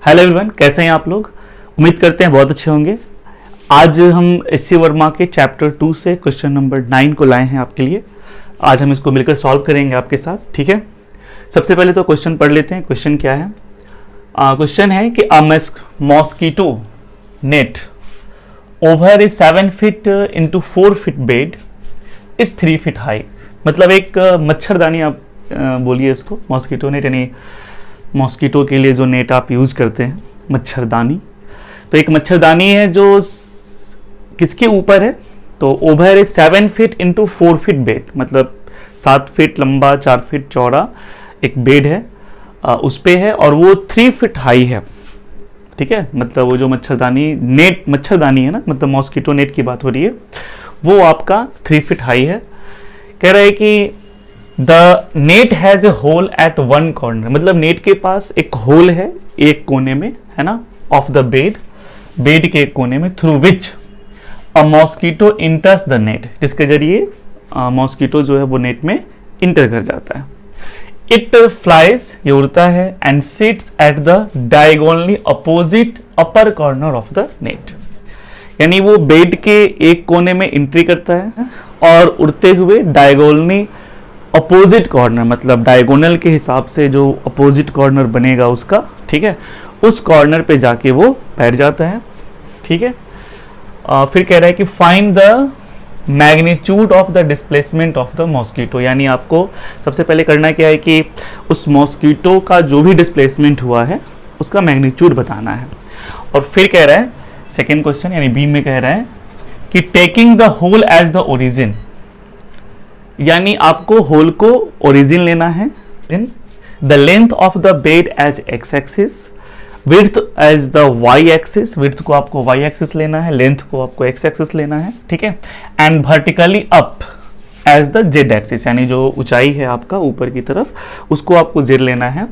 Hello everyone, कैसे हैं आप लोग। उम्मीद करते हैं बहुत अच्छे होंगे। आज हम एस.सी. वर्मा के चैप्टर 2 से क्वेश्चन नंबर 9 को लाए हैं आपके लिए। आज हम इसको मिलकर सॉल्व करेंगे आपके साथ, ठीक है। सबसे पहले तो क्वेश्चन पढ़ लेते हैं। क्वेश्चन क्या है? क्वेश्चन है कि a mosquito net over A 7 feet into 4 feet bed is 3 feet high. मतलब एक मच्छरदानी आप बोलिए इसको, मॉस्किटो नेट, यानी मॉस्किटो के लिए जो नेट आप यूज़ करते हैं, मच्छरदानी। तो एक मच्छरदानी है जो किसके ऊपर है? तो ओवर ए 7 फीट इंटू 4 फीट बेड, मतलब 7 फीट लंबा 4 फीट चौड़ा एक बेड है, उस पे है और वो 3 फीट हाई है, ठीक है। मतलब वो जो मच्छरदानी नेट मच्छरदानी है ना, मतलब मॉस्किटो नेट की बात हो रही है, वो आपका 3 फीट हाई है। कह रहा है कि the net has a hole at one corner, मतलब नेट के पास एक होल है एक कोने में, है ना, ऑफ द बेड, बेड के एक कोने में, through which a mosquito इंटर्स the net, जिसके जरिए मॉस्किटो जो है वो नेट में इंटर कर जाता है। इट फ्लाइज, ये उड़ता है, and seats at the diagonally opposite upper corner of the net, यानी वो बेड के एक कोने में एंट्री करता है और उड़ते हुए डायगोनली अपोजिट कॉर्नर, मतलब डायगोनल के हिसाब से जो अपोजिट कॉर्नर बनेगा उसका, ठीक है, उस कॉर्नर पे जाके वो बैठ जाता है, ठीक है। फिर कह रहा है कि find the magnitude of the displacement of the mosquito, यानी आपको सबसे पहले करना क्या है कि उस मॉस्किटो का जो भी डिस्प्लेसमेंट हुआ है उसका मैग्नीट्यूड बताना है। और फिर कह रहा है सेकेंड क्वेश्चन, यानी बी में कह रहा है कि taking the hole as the origin, यानी आपको होल को ओरिजिन लेना है। The length of the bed as X axis, width as the Y axis, width को आपको वाई एक्सिस लेना है, लेंथ को आपको एक्स एक्सिस लेना है, ठीक है। And vertically up as the Z axis, यानी जो ऊंचाई है आपका ऊपर की तरफ, उसको आपको जेड लेना है।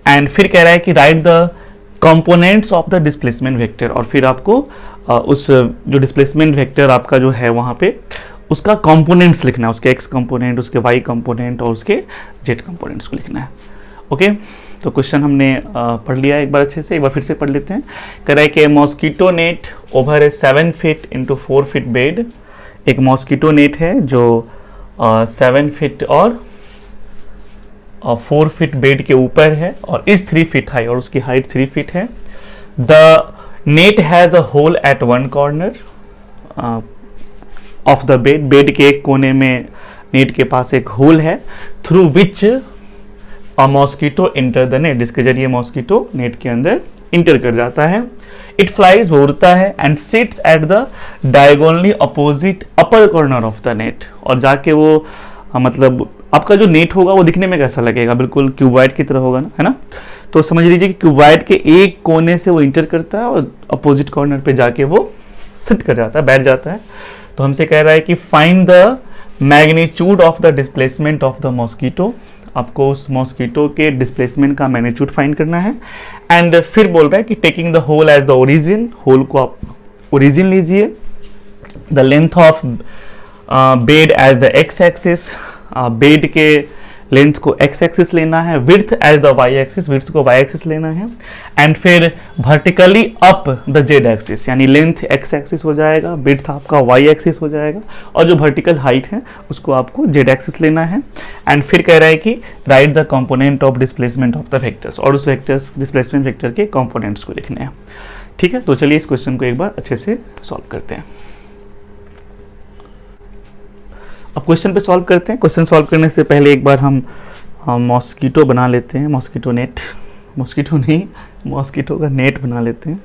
एंड फिर कह रहा है कि right the components of the displacement vector, और फिर आपको उस जो डिस्प्लेसमेंट वेक्टर आपका जो है वहां पे उसका कंपोनेंट्स लिखना है, उसके एक्स कंपोनेंट, उसके वाई कंपोनेंट और उसके जेड कंपोनेंट्स को लिखना है। ओके, तो क्वेश्चन हमने पढ़ लिया है एक बार अच्छे से, एक बार फिर से पढ़ लेते हैं। कह रहा है कि मॉस्किटो नेट ओवर ए 7 फीट इंटू 4 फीट बेड, एक मॉस्किटो नेट है जो 7 फीट और 4 फीट बेड के ऊपर है और इस 3 फीट हाई, और उसकी हाइट 3 फीट है। The net has a hole at one corner of the bed, bed के एक कोने में नेट के पास एक होल है, through which a mosquito enter the net, जिसके जरिए मॉस्किटो नेट के अंदर इंटर कर जाता है। इट फ्लाइज, वो उड़ता है, and seats at the diagonally opposite upper corner of the net, और जाके वो मतलब आपका जो नेट होगा वो दिखने में कैसा लगेगा, बिल्कुल क्यूबॉइड की तरह होगा ना, है ना। तो समझ लीजिए कि क्यूबॉइड के एक कोने से वो इंटर करता है और अपोजिट कॉर्नर पे जाके वो सिट कर जाता है, बैठ जाता है। तो हमसे कह रहा है कि find the magnitude of the displacement of the mosquito, आपको उस मॉस्किटो के डिस्प्लेसमेंट का मैग्नीट्यूड फाइंड करना है। एंड फिर बोल रहा है कि taking the hole as the origin, hole को आप ओरिजिन लीजिए। The length of bed as the X axis, bed के लेंथ को एक्स एक्सिस लेना है। Width as the Y axis, width को वाई एक्सिस लेना है। एंड फिर vertically up the Z axis, यानी लेंथ एक्स एक्सिस हो जाएगा, विड्थ आपका वाई एक्सिस हो जाएगा, और जो वर्टिकल हाइट है उसको आपको जेड एक्सिस लेना है। एंड फिर कह रहा है कि right the component of displacement of the vectors, और उस वेक्टर्स डिस्प्लेसमेंट वेक्टर के कंपोनेंट्स को लिखने हैं, ठीक है। तो चलिए इस क्वेश्चन को एक बार अच्छे से सॉल्व करते हैं। अब क्वेश्चन पे सॉल्व करते हैं। क्वेश्चन सॉल्व करने से पहले एक बार हम मॉस्किटो बना लेते हैं, मॉस्किटो नेट, मॉस्किटो नहीं, मॉस्किटो का नेट बना लेते हैं,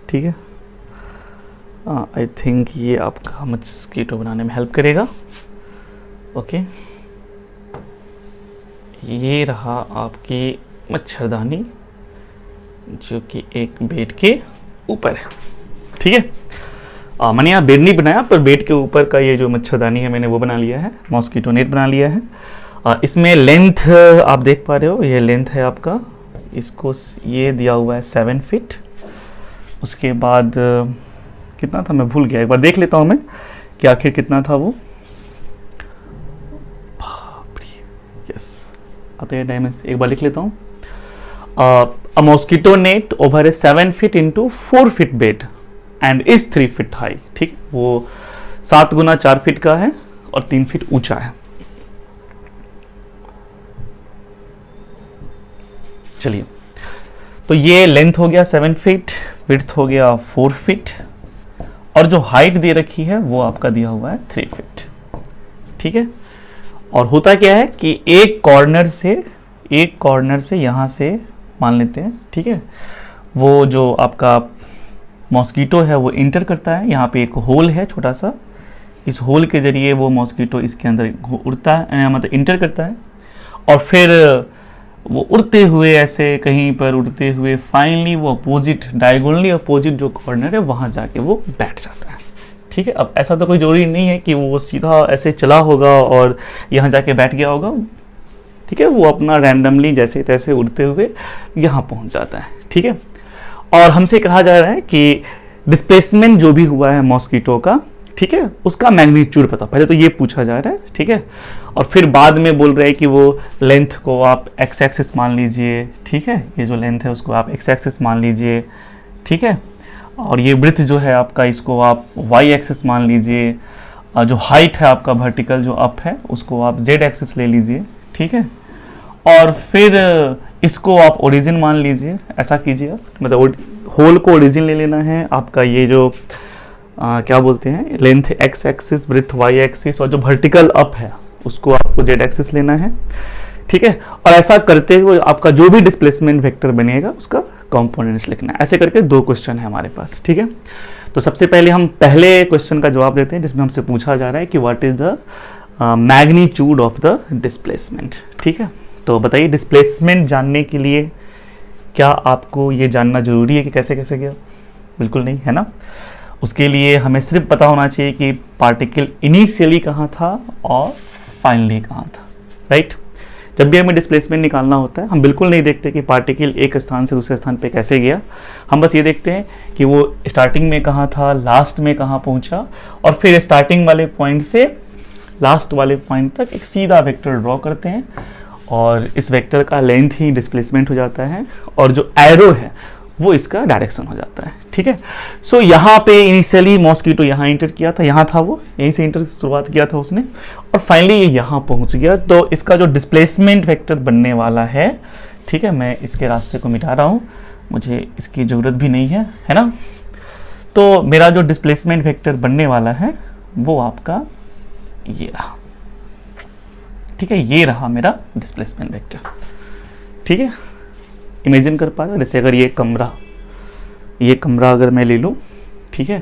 ठीक है। आई थिंक ये आपका मॉस्किटो बनाने में हेल्प करेगा। ओके, ये रहा आपकी मच्छरदानी जो कि एक बेड के ऊपर है, ठीक है। मैंने यहाँ बेड नहीं बनाया, पर बेड के ऊपर का ये जो मच्छरदानी है मैंने वो बना लिया है, मॉस्किटो नेट बना लिया है। इसमें लेंथ आप देख पा रहे हो, ये लेंथ है आपका, इसको ये दिया हुआ है 7 फीट। उसके बाद कितना था मैं भूल गया, एक बार देख लेता हूँ मैं कि आखिर कितना था वो। यस, आते हैं डायमेंशन, एक बार लिख लेता हूँ। a mosquito net over a 7 feet into 4 feet bed and is 3 feet high। ठीक, वो 7 गुना 4 फीट का है और 3 फीट ऊंचा है। चलिए, तो ये लेंथ हो गया 7 फीट, विड्थ हो गया 4 फीट, और जो हाइट दे रखी है वो आपका दिया हुआ है 3 फीट। ठीक है, और होता क्या है कि एक कॉर्नर से यहां से मान लेते हैं, ठीक है, वो जो आपका मॉस्किटो है वो इंटर करता है। यहाँ पे एक होल है छोटा सा, इस होल के जरिए वो मॉस्किटो इसके अंदर उड़ता है, मतलब इंटर करता है, और फिर वो उड़ते हुए ऐसे कहीं पर उड़ते हुए फाइनली वो अपोजिट, डायगोनली अपोजिट जो कॉर्नर है वहां जाके वो बैठ जाता है। ठीक है, अब ऐसा तो कोई जरूरी नहीं है कि वो सीधा ऐसे चला होगा और यहाँ जाके बैठ गया होगा। ठीक है, वो अपना रैंडमली जैसे तैसे उड़ते हुए यहाँ पहुंच जाता है। ठीक है, और हमसे कहा जा रहा है कि डिस्प्लेसमेंट जो भी हुआ है मॉस्किटो का, ठीक है, उसका मैग्नीट्यूड पता, पहले तो ये पूछा जा रहा है। ठीक है, और फिर बाद में बोल रहे हैं कि वो लेंथ को आप एक्स एक्सिस मान लीजिए। ठीक है, ये जो लेंथ है उसको आप एक्स एक्सिस मान लीजिए। ठीक है, और ये ब्रेथ जो है आपका, इसको आप वाई एक्सिस मान लीजिए। जो हाइट है आपका वर्टिकल जो अप है उसको आप जेड एक्सिस ले लीजिए। ठीक है, और फिर इसको आप ओरिजिन मान लीजिए। ऐसा कीजिए आप, मतलब होल को ओरिजिन ले लेना है आपका। ये जो क्या बोलते हैं, length X axis, breadth Y axis, और जो वर्टिकल अप है उसको आपको जेड एक्सिस लेना है। ठीक है, और ऐसा करते हुए आपका जो भी डिस्प्लेसमेंट वेक्टर बनेगा उसका कंपोनेंट्स लिखना है। ऐसे करके 2 क्वेश्चन है हमारे पास। ठीक है, तो सबसे पहले हम पहले क्वेश्चन का जवाब देते हैं जिसमें हमसे पूछा जा रहा है कि what is the magnitude of the displacement. ठीक है, तो बताइए डिस्प्लेसमेंट जानने के लिए क्या आपको ये जानना जरूरी है कि कैसे कैसे गया? बिल्कुल नहीं, है ना। उसके लिए हमें सिर्फ पता होना चाहिए कि पार्टिकल इनिशियली कहाँ था और फाइनली कहाँ था। राइट, जब भी हमें डिस्प्लेसमेंट निकालना होता है हम बिल्कुल नहीं देखते कि पार्टिकल एक स्थान से दूसरे स्थान पे कैसे गया। हम बस ये देखते हैं कि वो स्टार्टिंग में कहाँ था, लास्ट में कहाँ पहुँचा, और फिर स्टार्टिंग वाले पॉइंट से लास्ट वाले पॉइंट तक एक सीधा वेक्टर ड्रॉ करते हैं, और इस वेक्टर का लेंथ ही डिस्प्लेसमेंट हो जाता है, और जो एरो है वो इसका डायरेक्शन हो जाता है। ठीक है, सो यहाँ पे इनिशियली मॉस्किटो यहाँ इंटर किया था, यहाँ था वो, यहीं से इंटर शुरुआत किया था उसने, और फाइनली ये यहाँ पहुँच गया। तो इसका जो डिस्प्लेसमेंट वेक्टर बनने वाला है, ठीक है, मैं इसके रास्ते को मिटा रहा हूँ, मुझे इसकी ज़रूरत भी नहीं है, है ना। तो मेरा जो डिस्प्लेसमेंट वेक्टर बनने वाला है वो आपका ये रहा। ठीक है, ये रहा मेरा डिस्प्लेसमेंट वेक्टर। ठीक है, इमेजिन कर पा रहे हो, जैसे अगर ये कमरा अगर मैं ले लूँ, ठीक है,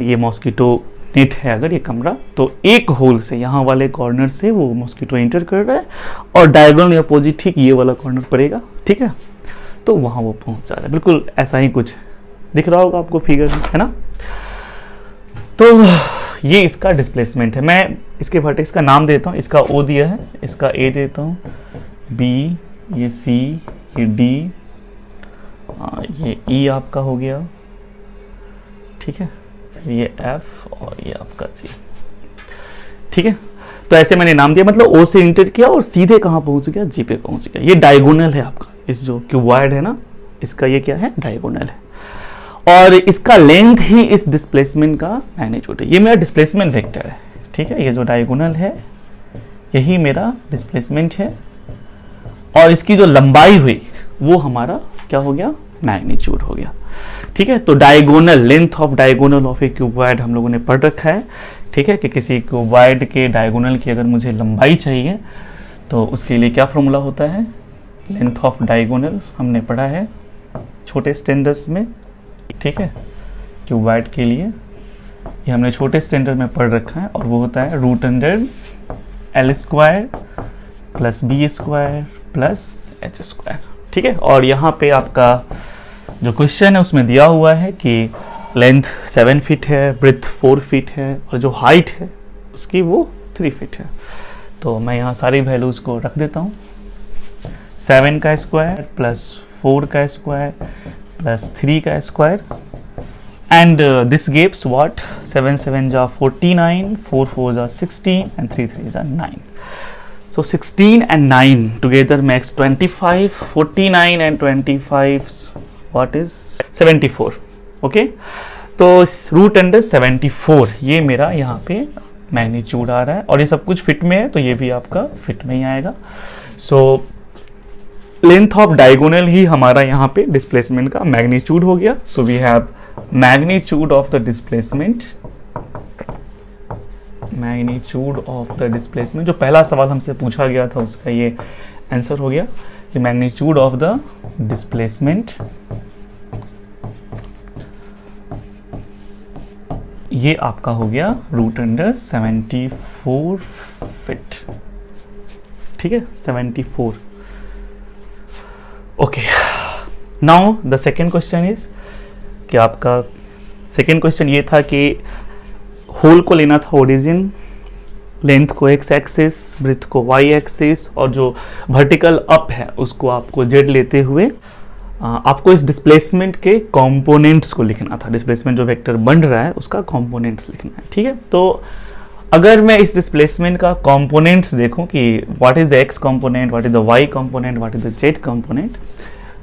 ये मॉस्किटो नेट है अगर ये कमरा, तो एक होल से यहाँ वाले कॉर्नर से वो मॉस्किटो एंटर कर रहा है, और डायगोनल अपोजिट ठीक ये वाला कॉर्नर पड़ेगा। ठीक है, तो वहाँ वो पहुँच जा रहा है। बिल्कुल ऐसा ही कुछ दिख रहा होगा आपको फिगर में, है ना। तो ये इसका डिस्प्लेसमेंट है। मैं इसके वर्टेक्स का नाम देता हूँ, इसका ओ दिया है, इसका ए देता हूँ, बी, ये सी, ये डी, ये ई आपका हो गया। ठीक है, ये एफ, और ये आपका सी। ठीक है, तो ऐसे मैंने नाम दिया, मतलब ओ से इंटर किया और सीधे कहाँ पहुंच गया, जी पे पहुंच गया। ये डायगोनल है आपका, इस जो क्यूबॉइड है ना, इसका ये क्या है, डायगोनल है, और इसका लेंथ ही इस डिस्प्लेसमेंट का मैग्नीट्यूड है। ये मेरा डिस्प्लेसमेंट वेक्टर है। ठीक है, ये जो डायगोनल है यही मेरा डिस्प्लेसमेंट है, और इसकी जो लंबाई हुई वो हमारा क्या हो गया, मैग्नीट्यूड हो गया। ठीक है, तो diagonal, length of diagonal of A cuboid हम लोगों ने पढ़ रखा है। ठीक है, कि किसी क्यूबॉइड के डायगोनल की अगर मुझे लंबाई चाहिए तो उसके लिए क्या फॉर्मूला होता है, लेंथ ऑफ डायगोनल हमने पढ़ा है छोटे स्टैंडर्ड्स में। ठीक है, क्यूबॉइड के लिए ये हमने छोटे स्टैंडर्ड में पढ़ रखा है, और वो होता है √100 L square plus B square plus H square. ठीक है, और यहाँ पे आपका जो क्वेश्चन है उसमें दिया हुआ है कि लेंथ 7 फीट है, ब्रेथ 4 फीट है, और जो हाइट है उसकी वो 3 फीट है। तो मैं यहाँ सारी वैल्यूज को रख देता हूँ, 7 का स्क्वायर प्लस 4 का स्क्वायर प्लस 3 का square, and this gives what, 7 7 जा 49, 4 4 जा 16 एंड 3 3 जा 9। So 16 and 9 together makes 25. 49 and 25 what is 74. Okay, तो रूट अंडर 74 ये मेरा यहाँ पे मैग्नीट्यूड आ रहा है, और ये सब कुछ फिट में है तो ये भी आपका फिट में ही आएगा. सो लेंथ ऑफ डायगोनल ही हमारा यहाँ पे डिस्प्लेसमेंट का मैग्नीट्यूड हो गया. So we have magnitude of the displacement, magnitude of the displacement. जो पहला सवाल हमसे पूछा गया था उसका ये आंसर हो गया कि मैग्नीट्यूड ऑफ द डिस्प्लेसमेंट ये आपका हो गया रूट अंडर 74 फिट. ठीक है, 74. Okay, now the second question is कि आपका सेकेंड क्वेश्चन ये था कि होल को लेना था ओरिजिन, लेंथ को एक्स एक्सिस, ब्रेथ को वाई एक्सिस, और जो वर्टिकल अप है उसको आपको जेड लेते हुए आपको इस डिस्प्लेसमेंट के कंपोनेंट्स को लिखना था. डिस्प्लेसमेंट जो वेक्टर बन रहा है उसका कंपोनेंट्स लिखना है. ठीक है, तो अगर मैं इस डिस्प्लेसमेंट का कंपोनेंट्स देखूं कि what is the X component, what is the Y component, what is the Z component,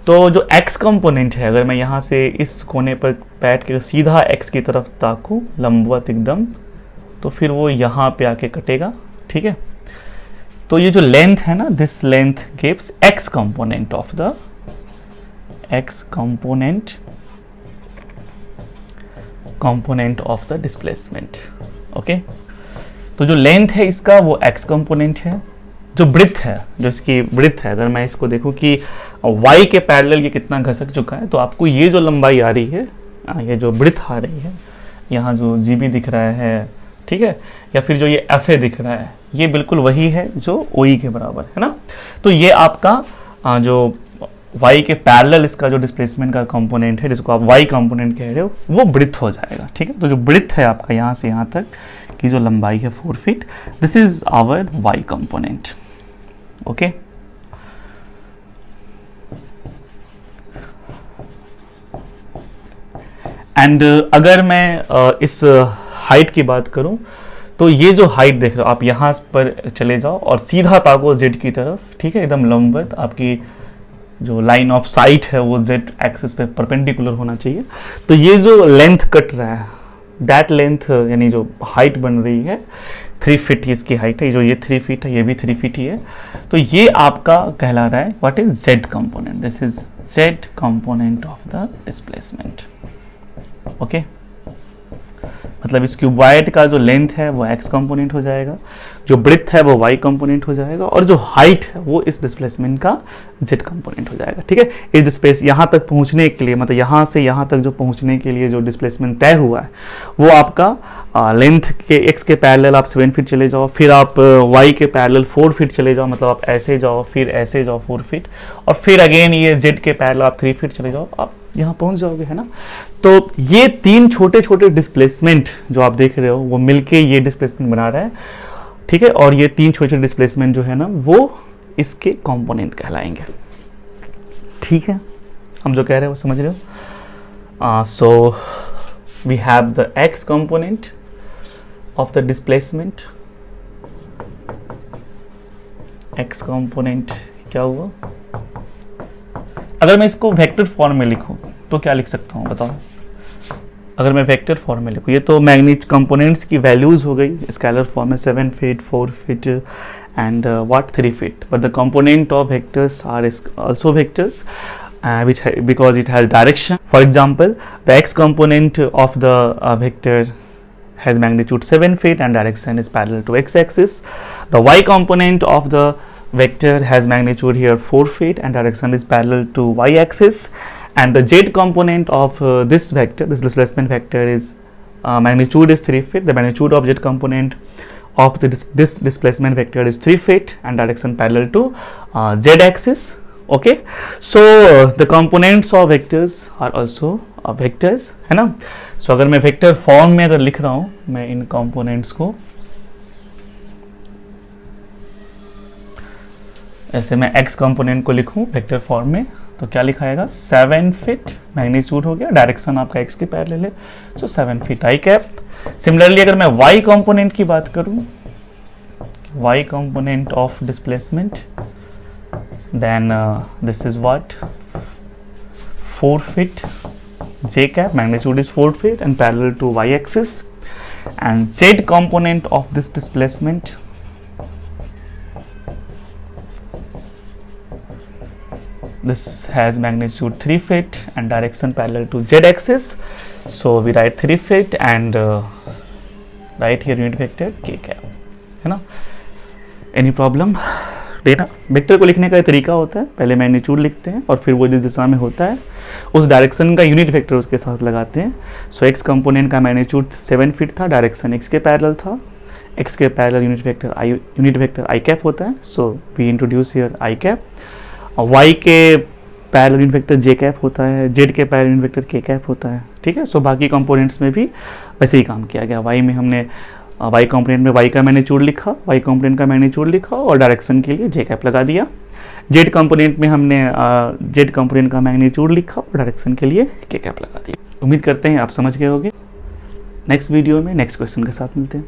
तो जो एक्स कंपोनेंट है अगर मैं यहाँ से इस कोने पर बैठ के सीधा एक्स की तरफ ताकूं लंबवत एकदम, तो फिर वो यहाँ पे आके कटेगा. ठीक है, तो ये जो लेंथ है ना, this length gives x component of the component of the displacement. Okay, तो जो लेंथ है इसका वो एक्स कंपोनेंट है. जो ब्रिथ है, जो इसकी ब्रिथ है, अगर मैं इसको देखूं कि y के पैरेलल ये कितना घसक चुका है, तो आपको ये जो लंबाई आ रही है, ये जो ब्रिथ आ रही है, यहाँ जो GB दिख रहा है, ठीक है, या फिर जो ये FA दिख रहा है, ये बिल्कुल वही है जो OE के बराबर है ना. तो ये आपका जो y के पैरेलल इसका जो डिस्प्लेसमेंट का कंपोनेंट है, जिसको आप y कंपोनेंट कह रहे हो, वो ब्रिथ हो जाएगा. ठीक है, तो जो ब्रिथ है आपका यहाँ से यहाँ तक की जो लंबाई है 4 feet, this is our y component. Okay, and अगर मैं इस हाइट की बात करूं, तो ये जो हाइट देख रहे हो आप, यहाँ पर चले जाओ और सीधा ताको जेड की तरफ. ठीक है, एकदम लंबवत. आपकी जो लाइन ऑफ साइट है वो जेड एक्सिस पे परपेंडिकुलर होना चाहिए. तो ये जो लेंथ कट रहा है, दैट लेंथ यानी जो हाइट बन रही है 3 फीट इसकी हाइट है. जो ये 3 फीट है, ये भी 3 फीट ही है. तो ये आपका कहला रहा है what is Z component. This is Z component of the displacement. Okay, मतलब इस क्यूबॉइड का जो लेंथ है वो एक्स कंपोनेंट हो जाएगा, जो ब्रेथ है वो वाई कंपोनेंट हो जाएगा, और जो हाइट है वो इस डिस्प्लेसमेंट का जेड कंपोनेंट हो जाएगा. ठीक है, इस डिस्प्लेस यहाँ तक पहुँचने के लिए, मतलब यहाँ से यहाँ तक जो पहुँचने के लिए जो डिस्प्लेसमेंट तय हुआ है वो आपका लेंथ के एक्स के पैरेलल आप 7 फीट चले जाओ, फिर आप वाई के पैरेलल 4 फीट चले जाओ, मतलब आप ऐसे जाओ, फिर ऐसे जाओ 4 फीट, और फिर अगेन ये जेड के पैरेलल आप 3 फीट चले जाओ, आप यहाँ पहुँच जाओगे, है ना. तो ये 3 छोटे छोटे डिस्प्लेसमेंट जो आप देख रहे हो वो मिलके ये डिस्प्लेसमेंट बना रहा है. ठीक है, और ये 3 छोटे छोटे डिस्प्लेसमेंट जो है ना वो इसके कंपोनेंट कहलाएंगे. ठीक है, हम जो कह रहे हैं वो समझ रहे हो. So we have the X component of the displacement. X component क्या हुआ? अगर मैं इसको वेक्टर फॉर्म में लिखूं तो क्या लिख सकता हूं, बताओ. अगर मैं वेक्टर फॉर्म में लिखूं, ये तो मैग्नीट कंपोनेंट्स की वैल्यूज हो गई स्केलर फॉर्म में, 7 feet, 4 feet and what 3 feet, but the component of vectors are also vectors which because it has direction. For example, the x component of the vector has magnitude 7 feet and direction is parallel to x axis. The y component of the vector has magnitude here 4 feet and direction is parallel to y axis, and the z component of this vector, this displacement vector, is magnitude is 3 feet. The magnitude of z component of this displacement vector is 3 feet and direction parallel to z axis. Okay, so the components of vectors are also vectors, है ना. so अगर मैं vector form में अगर लिख रहा हूँ मैं इन कंपोनेंट्स को, ऐसे मैं x कंपोनेंट को लिखूं वेक्टर फॉर्म में, तो क्या लिखाएगा, 7 फीट मैग्नीट्यूड हो गया, डायरेक्शन आपका x के पैरेलल है, सो 7 फीट आई कैप. सिमिलरली अगर मैं y कंपोनेंट की बात करूं, y component of displacement, then this is what, 4 feet j cap, magnitude is 4 feet and parallel to y axis, and z component of this displacement, this has magnitude 3 feet and direction parallel to z axis, so we write 3 feet and write here unit vector k cap, है ना. Any problem? देखना, vector को लिखने का एक तरीका होता है, पहले मैग्नीट्यूड लिखते हैं और फिर वो जिस दिशा में होता है उस डायरेक्शन का यूनिट वेक्टर उसके साथ लगाते हैं. सो एक्स कंपोनेंट का मैग्नीट्यूड 7 फीट था, डायरेक्शन एक्स के पैरेलल था, एक्स के parallel unit vector I cap होता है. So we introduce here I cap. Y के parallel unit vector J cap होता है, जेड के parallel unit vector K cap होता है. ठीक है. सो बाकी कंपोनेंट्स में भी वैसे ही काम किया गया. वाई में हमने वाई कंपोनेंट में वाई का मैग्नीट्यूड लिखा, वाई कंपोनेंट का मैग्नीट्यूड लिखा और डायरेक्शन के लिए जे कैप लगा दिया. जेड कंपोनेंट में हमने जेड कंपोनेंट का मैग्नीट्यूड लिखा और डायरेक्शन के लिए के कैप लगा दिया. उम्मीद करते हैं आप समझ गए होंगे. नेक्स्ट वीडियो में नेक्स्ट क्वेश्चन के साथ मिलते हैं.